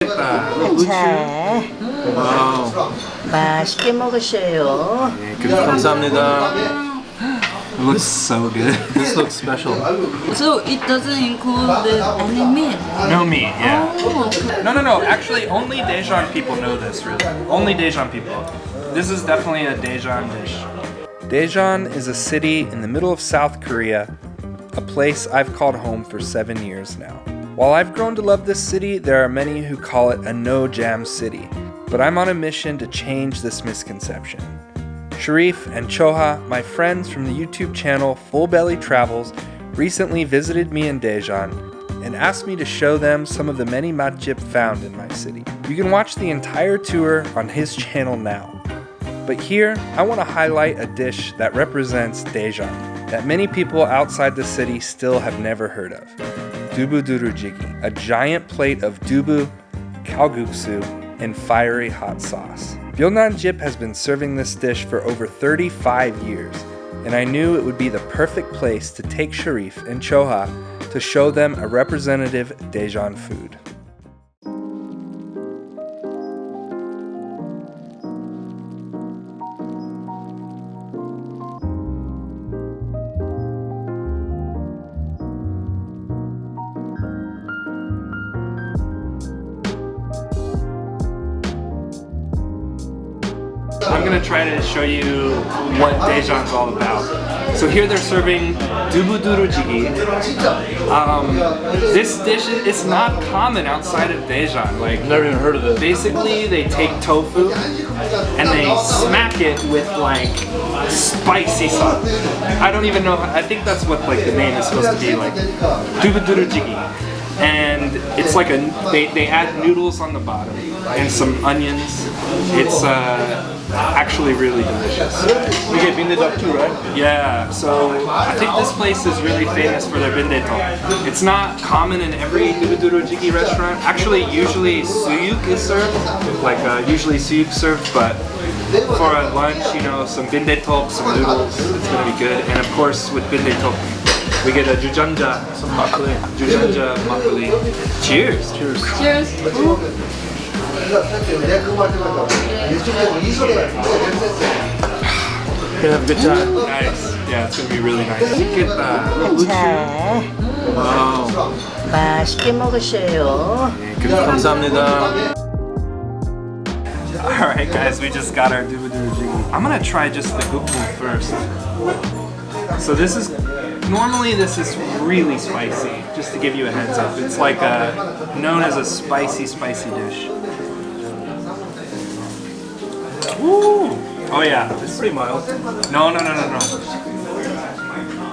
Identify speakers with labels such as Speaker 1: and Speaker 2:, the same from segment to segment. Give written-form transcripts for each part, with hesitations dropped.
Speaker 1: 자,
Speaker 2: 와우.
Speaker 1: 맛있게 먹으셔요.
Speaker 2: 감사합니다. It looks so good. This looks special.
Speaker 3: So it doesn't include any meat?
Speaker 2: No meat, yeah.
Speaker 3: Oh.
Speaker 2: No. Actually, only Daejeon people know this, really. Only Daejeon people. This is definitely a Daejeon dish. Daejeon is a city in the middle of South Korea, a place I've called home for 7 years now. While I've grown to love this city, there are many who call it a no-jam city. But I'm on a mission to change this misconception. Sharif and Choha, my friends from the YouTube channel Belly Travels, recently visited me in Daejeon and asked me to show them some of the many matjip found in my city. You can watch the entire tour on his channel now. But here, I want to highlight a dish that represents Daejeon, that many people outside the city still have never heard of. Dubuduruchigi, a giant plate of dubu, kalguksu, and fiery hot sauce. Matjip has been serving this dish for over 35 years, and I knew it would be the perfect place to take Sharif and Choha to show them a representative Daejeon food. I'm gonna try to show you what Daejeon's all about. So here they're serving dubuduruchigi. This dish is not common outside of Daejeon. Like,
Speaker 4: Never even heard of it.
Speaker 2: basically they take tofu and they smack it with like spicy sauce. I don't even know. I think that's what like the name is supposed to be, like dubuduruchigi. And it's like they add noodles on the bottom and some onions. It's actually really delicious.
Speaker 4: You get bindae too, right?
Speaker 2: Yeah, so I think this place is really famous for their bindae. It's not common in every dubuduruchigi restaurant. Actually, usually suyuk is served, like usually suyuk served, but for a lunch, you know, some bindae, some noodles, it's gonna be good. And of course, with bindae, we get a jujanja,
Speaker 4: Some makgeolli.
Speaker 2: jujanja makgeolli. Cheers!
Speaker 4: Cheers.
Speaker 3: Cheers.
Speaker 4: Gonna have a good time.
Speaker 2: Nice. Yeah, it's gonna be really nice.
Speaker 1: 자,
Speaker 2: Wow.
Speaker 1: 맛있게 먹으셔요.
Speaker 4: 감사합니다.
Speaker 2: Alright guys, we just got our dubuduruchigi. I'm gonna try just the gukmu first. So this is, normally this is really spicy, just to give you a heads up. It's like known as a spicy dish. Woo! Oh yeah,
Speaker 4: It's pretty mild.
Speaker 2: no.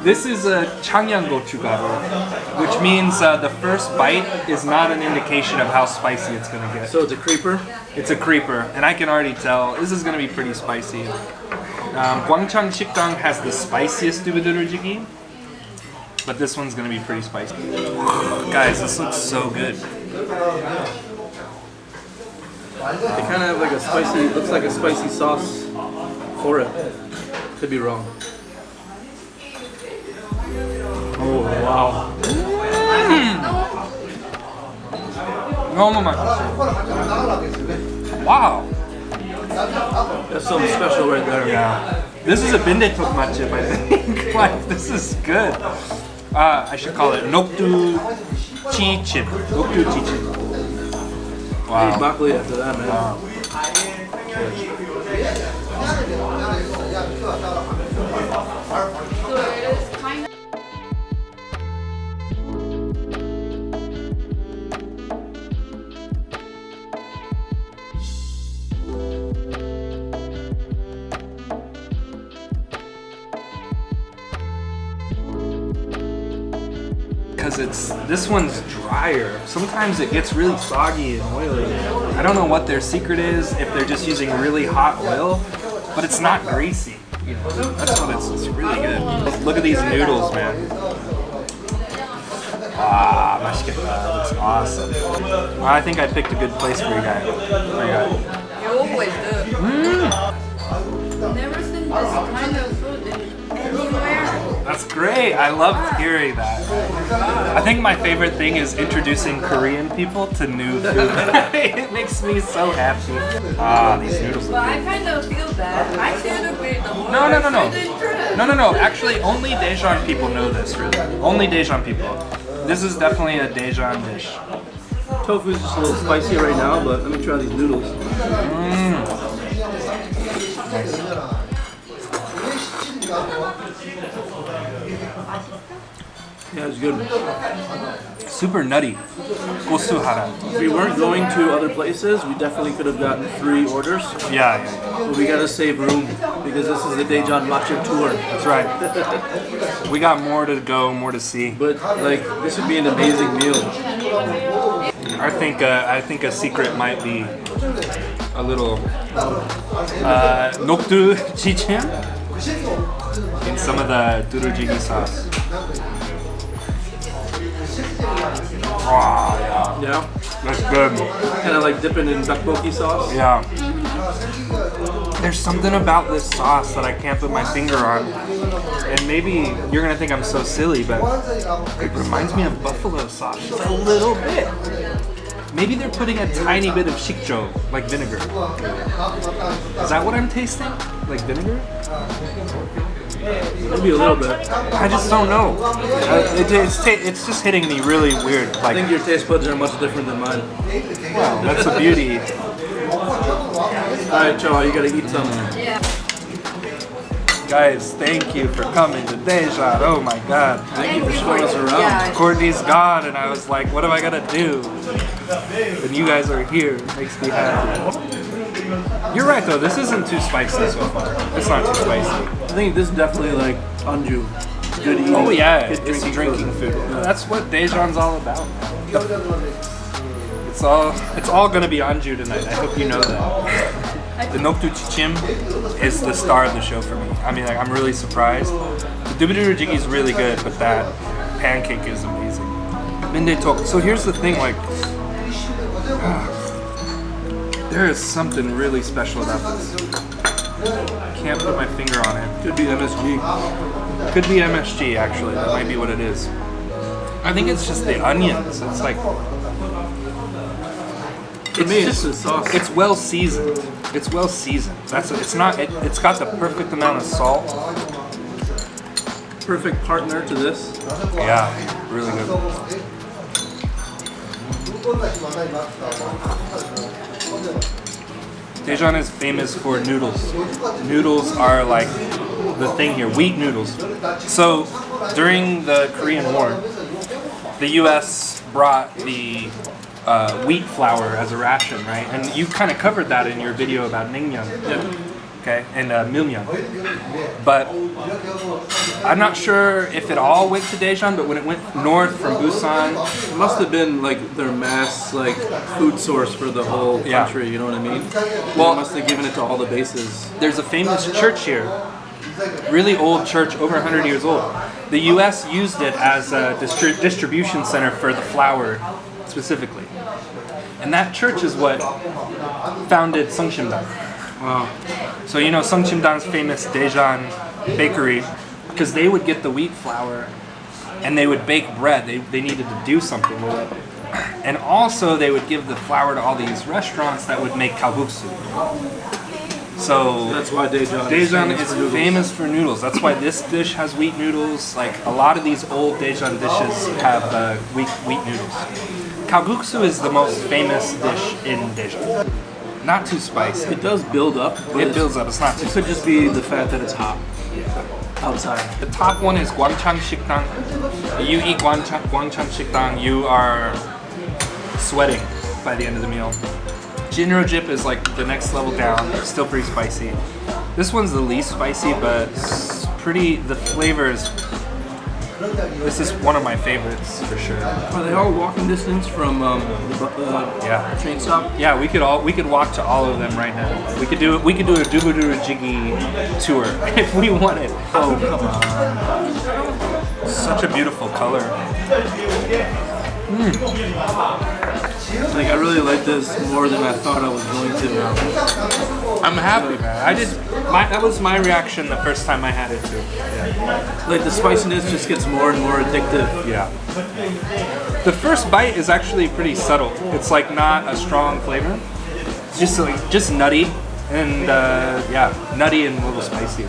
Speaker 2: This is a changyanggochugaru, which means the first bite is not an indication of how spicy it's gonna get.
Speaker 4: So it's a creeper.
Speaker 2: It's a creeper, and I can already tell this is gonna be pretty spicy. Gwangchang Shikdang has the spiciest dubuduruchigi, but this one's gonna be pretty spicy. Guys, this looks so good.
Speaker 4: They kind of have like a spicy, looks like a spicy sauce for it. Could be wrong.
Speaker 2: Oh wow. 너무 맛있어. Wow.
Speaker 4: That's something special right there.
Speaker 2: Yeah. This is a bindae tok matjip, I think. Like, this is good. I should call it nokdu chi chip. Nokdu chi chip.
Speaker 4: Hey,
Speaker 2: Wow.
Speaker 4: broccoli after that, man.
Speaker 2: Wow. Because this one's drier. Sometimes it gets really soggy and oily. I don't know what their secret is, if they're just using really hot oil, but it's not greasy. You know, that's what it's really good. Look at these noodles, man. Ah, 맛있겠다. Looks awesome. Well, I think I picked a good place for you guys.
Speaker 3: You always do. Never seen this kind of food anywhere.
Speaker 2: That's great. I loved hearing that. I think my favorite thing is introducing Korean people to new food. It makes me so happy. Ah, these noodles.
Speaker 3: But I kind of feel bad. I should have been the more.
Speaker 2: No.
Speaker 3: I
Speaker 2: No. Actually, only Daejeon people know this, really. Only Daejeon people. This is definitely a Daejeon dish.
Speaker 4: Tofu is just a little spicy right now, but let me try these noodles. Yeah, it's good.
Speaker 2: Super nutty. 고수하라.
Speaker 4: If we weren't going to other places, we definitely could have gotten 3 orders.
Speaker 2: Yeah.
Speaker 4: But we gotta save room because this is the Daejeon matjip tour.
Speaker 2: That's right. We got more to go, more to see.
Speaker 4: But like, this would be an amazing meal.
Speaker 2: I think a secret might be a little 녹두치침 in some of the 두루치기 sauce. Wow, yeah,
Speaker 4: Yeah,
Speaker 2: that's good.
Speaker 4: kind of like dipping in tteokbokki sauce.
Speaker 2: Yeah. There's something about this sauce that I can't put my finger on. And maybe you're gonna think I'm so silly, but it reminds me of buffalo sauce just a little bit. Maybe they're putting a tiny bit of shikjo, like vinegar. Is that what I'm tasting? Like vinegar?
Speaker 4: Maybe a little bit.
Speaker 2: I just don't know. It's just hitting me really weird.
Speaker 4: I
Speaker 2: Like,
Speaker 4: think your taste buds are much different than mine.
Speaker 2: wow, that's the beauty.
Speaker 4: Alright, Choha, you gotta eat some.
Speaker 2: Guys, thank you for coming to Daejeon. Oh my god.
Speaker 4: Thank you for showing us around.
Speaker 3: Yeah.
Speaker 2: Courtney's gone, and I was like, what am I gonna do? And you guys are here. It makes me happy. You're right though, this isn't too spicy so far. It's not too spicy.
Speaker 4: I think this is definitely like anju. Good eating.
Speaker 2: Oh yeah,
Speaker 4: good
Speaker 2: it's drinking food. That's what Daejeon's all about. It's all gonna be anju tonight. I hope you know that. The 녹두치침 is the star of the show for me. I mean, like, I'm really surprised. The 두부두루치기 is really good, but that pancake is amazing. 민대톡. So here's the thing, like, there is something really special about this. Can't put my finger on it.
Speaker 4: Could be MSG.
Speaker 2: Could be MSG, actually. That might be what it is. I think it's just the onions. It's like,
Speaker 4: For me, it's the sauce.
Speaker 2: it's well seasoned. It's well seasoned. It's got the perfect amount of salt.
Speaker 4: Perfect partner to this.
Speaker 2: Yeah, really good. Daejeon is famous for noodles. Noodles are like the thing here, wheat noodles. So during the Korean War, the U.S. brought the wheat flour as a ration, right? And you kind of covered that in your video about naengmyeon, okay, and milmyeon. But I'm not sure if it all went to Daejeon, but when it went north from Busan,
Speaker 4: It must have been like their mass like food source for the whole
Speaker 2: Yeah.
Speaker 4: country. You know what I mean?
Speaker 2: Well-
Speaker 4: They must have given it to all the bases.
Speaker 2: there's a famous church here, really old church, over 100 years old. The U.S. used it as a distribution center for the flour, specifically. And that church is what founded Sungsimdang.
Speaker 4: Wow.
Speaker 2: So you know Sungsimdang's famous Daejeon bakery, because they would get the wheat flour and they would bake bread. They needed to do something with it. And also they would give the flour to all these restaurants that would make kalguksu. So
Speaker 4: That's why Daejeon
Speaker 2: Daejeon is
Speaker 4: for noodles.
Speaker 2: famous for noodles. That's why this dish has wheat noodles. Like a lot of these old Daejeon dishes have wheat noodles. Kalguksu is the most famous dish in Daejeon. Not too spicy.
Speaker 4: It does build up. But
Speaker 2: It builds up. It's not too
Speaker 4: It could just be the fact that it's hot outside.
Speaker 2: The top one is Gwangchang Shikdang. You eat Gwangchang Shikdang, you are sweating by the end of the meal. Jinro Jip is like the next level down, still pretty spicy. This one's the least spicy, but it's pretty, the flavors, this is one of my favorites for sure.
Speaker 4: Are they all walking distance from the
Speaker 2: Yeah.
Speaker 4: train stop?
Speaker 2: Yeah, we could walk to all of them right now. We could do a dubuduruchigi tour if we wanted. Oh come on! Such a beautiful color.
Speaker 4: Like I really like this more than I thought I was going to.
Speaker 2: I'm happy, man. That was my reaction the first time I had it too.
Speaker 4: Like the spiciness just gets more and more addictive.
Speaker 2: Yeah. The first bite is actually pretty subtle. It's like not a strong flavor. It's just nutty and nutty and a little spicy.